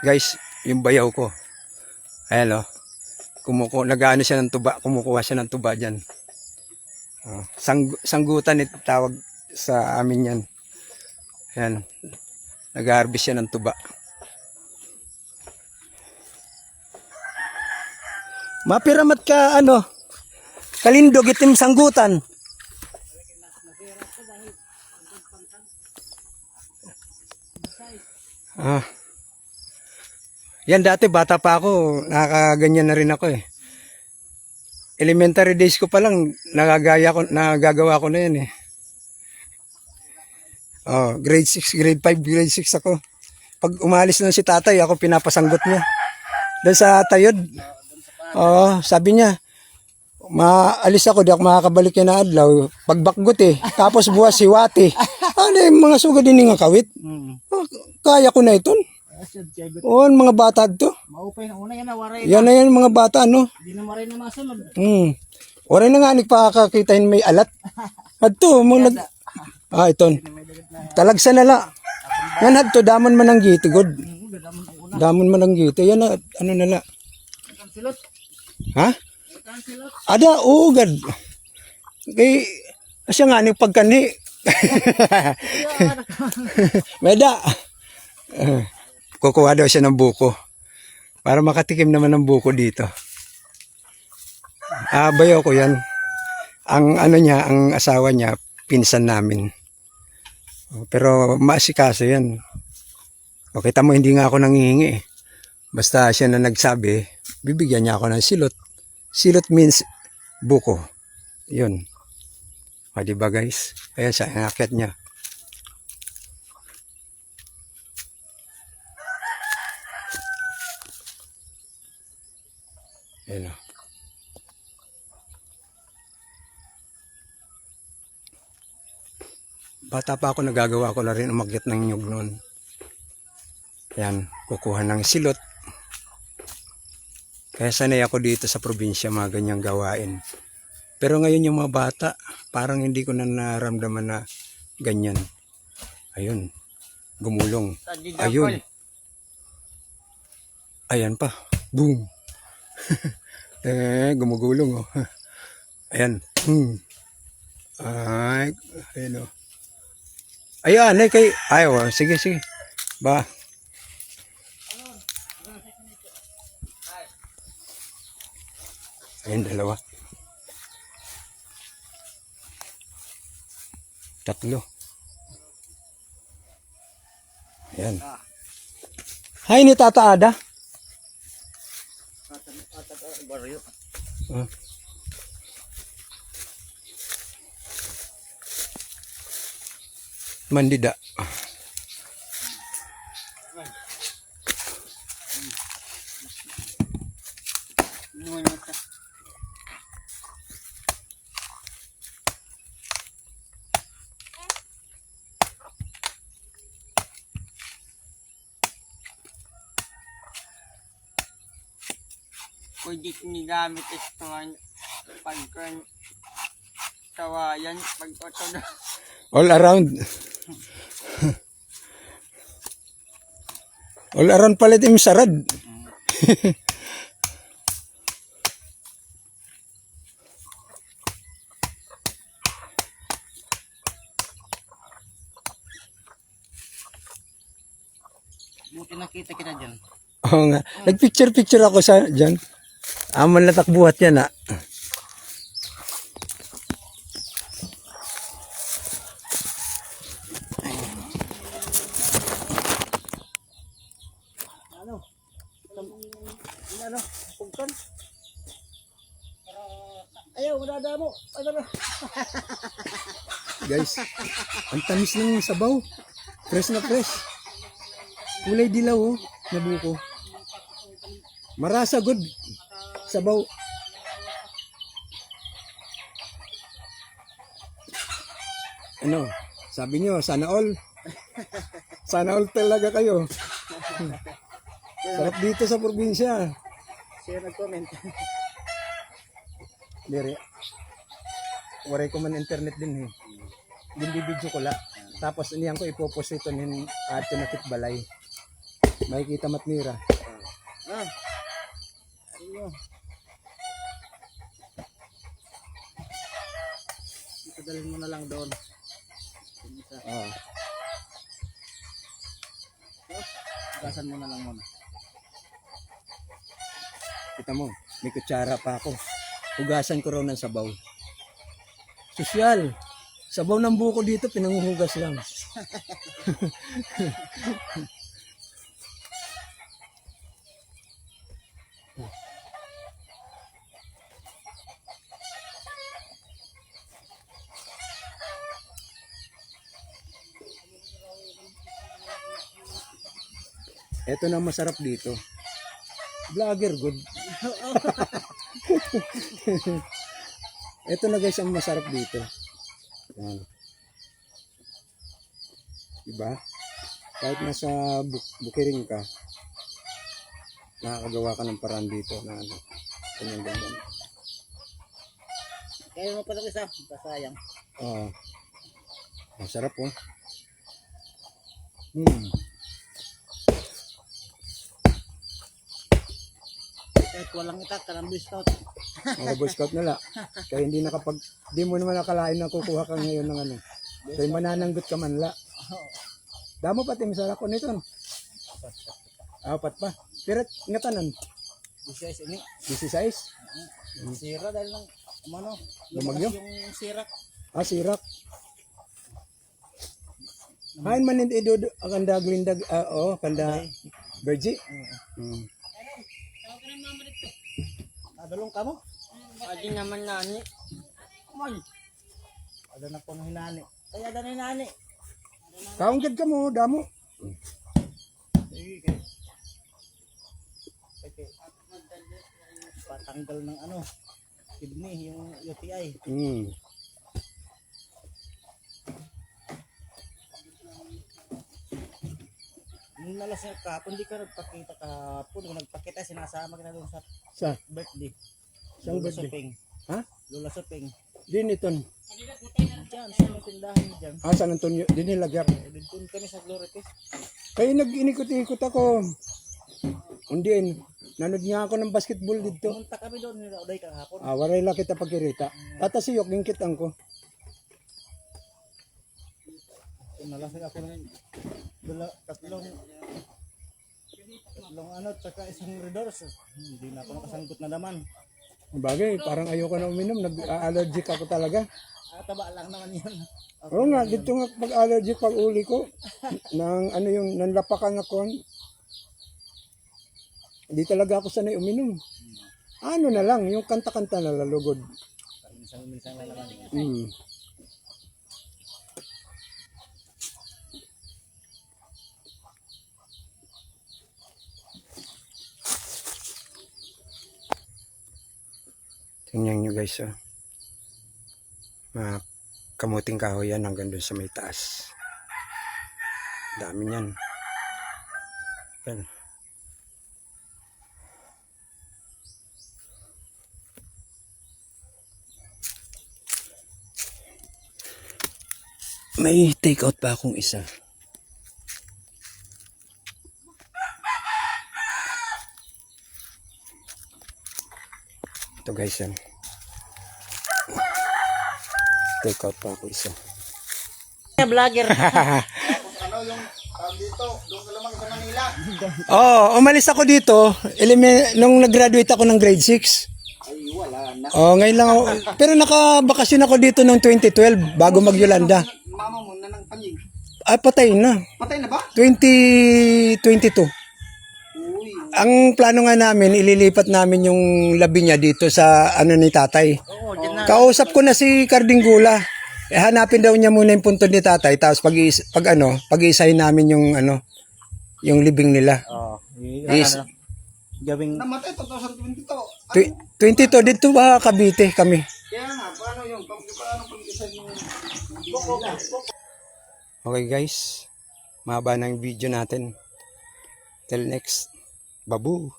Guys, yung bayaw ko. Ayan o. Nag-ano siya ng tuba. Kumukuha siya ng tuba dyan. Sanggutan ito tawag sa amin yan. Ayan. Nag-harvest siya ng tuba. Mapiramat ka kalindog itim sanggutan. Yan dati bata pa ako, nakakaganyan na rin ako eh. Elementary days ko pa lang nagagawa ko na yan eh. Grade 6, grade 5, grade 6 ako. Pag umalis na si tatay, ako pinapasanggot niya. Doon sa tayod. Sabi niya, maalis ako, di ako makakabalik yan na adlaw. Pagbakgot eh. Tapos buwas siwati. Ano yung mga sugad din nga kawit? Kaya ko na ito. Mga bata to. Maupay na una yan na waray. Yan na yan mga bata Hindi na maray na masunod. Waray na nga nagpakakakitain may alat. Adto mo ito. Talagsa na la. Yan adto damon man ang gito god. Damon man ang gito. Yan na na la. Silot. Ha? Ada gad. Kay siya nga ni pagkani. Meda. Kukuha daw siya ng buko. Para makatikim naman ng buko dito. Bayaw ko yan. Ang ang asawa niya, pinsan namin. Pero maasikaso yan. Kita mo, hindi nga ako nangihingi. Basta siya na nagsabi, bibigyan niya ako ng silot. Silot means buko. Yun. Diba guys? Ayan siya, ang akyat niya. Ayan o. Bata pa ako, nagagawa ko na rin umakyat ng nyug noon. Ayan, kukuha ng silot. Kaya sanay ako dito sa probinsya mga ganyang gawain. Pero ngayon yung mga bata, parang hindi ko na naramdaman na ganyan. Ayun, gumulong. Ayun. Ayan pa. Boom. Gumugulong oh. Ayan. Ayun oh. Ayan, sige. Ba. Ayan, dalawa. Tatlo. Ayan. Hay ni Tata Ada. Mandida. Pwede kinigamit ito pagkan kawayan pagkotod. All around. All around palit yung sarad. Buti nakita kita dyan. Oo nga. Nagpicture ako dyan. Aman na takbuhat yan ah. Pugkan. Ayaw, madada mo. Guys, ang tamis ng sabaw. Fresh na fresh. Kulay dilaw oh, na buko. Marasa good. Sabaw. Sabi nyo, sana all. Sana all talaga kayo. Sarap dito sa probinsya. Siya nag-comment. Dere. Waray ko man internet din eh. Hindi video ko la. Tapos iniyan ko ipopost ito nin ato na kitbalay. Makikita matmira. Ah. Ayun. Ito dalhin mo na lang doon. Yung isa. Oo. Gasan mo na lang muna. Kita mo, may kutsara pa ako. Hugasan ko raw ng sabaw. Sosyal. Sabaw ng buko dito, pinanghuhugas lang. Ito na masarap dito. Vlogger good. Ito na guys ang masarap dito. Yan. Diba? Kahit nasa bukiring ka, nakakagawa ka ng paraan dito na ano. Kanyang ganyan. Kaya mo pa ng isa. Pasayang. Oo. Masarap oh. Kahit walang itak, karang Scout. Mga Boy Scout na la. Kaya hindi mo naman nakalain na kukuha ka ngayon ng ano. Kaya manananggot ka man la. Damo pati masarap ko nito. Apat pa. Pero nga tanan. Bisiais ini. 16. Sira dahil ng ano. Lumagyo? Yung sirak. Ah, sirak. Hain man hindi do kanda glindag kanda berji. Adalong ka mo? Adi naman nani. Man. Ada na po ng hinani. Kaya ada na hinani. Kaunggid ka mo damo. Sige. Patanggal ng ano. Kidney, yung UTI. Nung nalas na kahapon, di ka nagpakita kahapon. Nung nagpakita, sinasama ka na doon sa birthday. Saan Lola birthday? Suping. Ha? Lola Suping. Din iton. Diyan, sa mga tindahan dyan. San Antonio din nilagyak. Doon kami sa Glory Fest. Kaya nag-inikot-ikot ako. Undiin. Nanood nga ako ng basketball dito. Pumunta kami doon, nila uday kahapon. Waray lang kita pagkirita. Tatasiyok, gingkit ang ko. Nalas na ako ng tatlong ano, tsaka isang redors. Hindi na ako nakasanggot na naman. Bagay, parang ayoko na uminom. Nag-allergic ako talaga. Taba lang naman yun. Oo nga, dito nga pag-allergic pag uli ko. Nang ano yung, nanlapakan ako. Hindi talaga ako sanay uminom. Ano na lang, yung kanta-kanta na lalugod. Minsan lang naman. Tingnan nyo guys, oh. Mga kamuting kahoy yan hanggang doon sa may taas. Dami yan. Yan. May take out pa akong isa. Ito guys yan. Take out pa ako isa. Vlogger. Ano yung dito, doon ka lamang sa Manila. Umalis ako dito nung nag-graduate ako ng grade 6. Ay, wala na. Ngayon lang ako. Pero nakabakasyon ako dito noong 2012 bago mag-Yolanda. Mama mo na ng panyig. Patay na. Patay na ba? 2022. Uy. Ang plano nga namin, ililipat namin yung labi niya dito sa ano ni tatay. Oo, dyan na. Kausap ko na si Cardingula. Hanapin daw niya muna yung puntod ni tatay, tapos pag-iisahin namin yung yung libing nila. Oo. Is, Gawing Namatay 2022. 22 dito ba Cavite kami. Kaya nga, paano yung paano pag-isa yung Okay guys, mahaba na yung video natin. Till next, babu.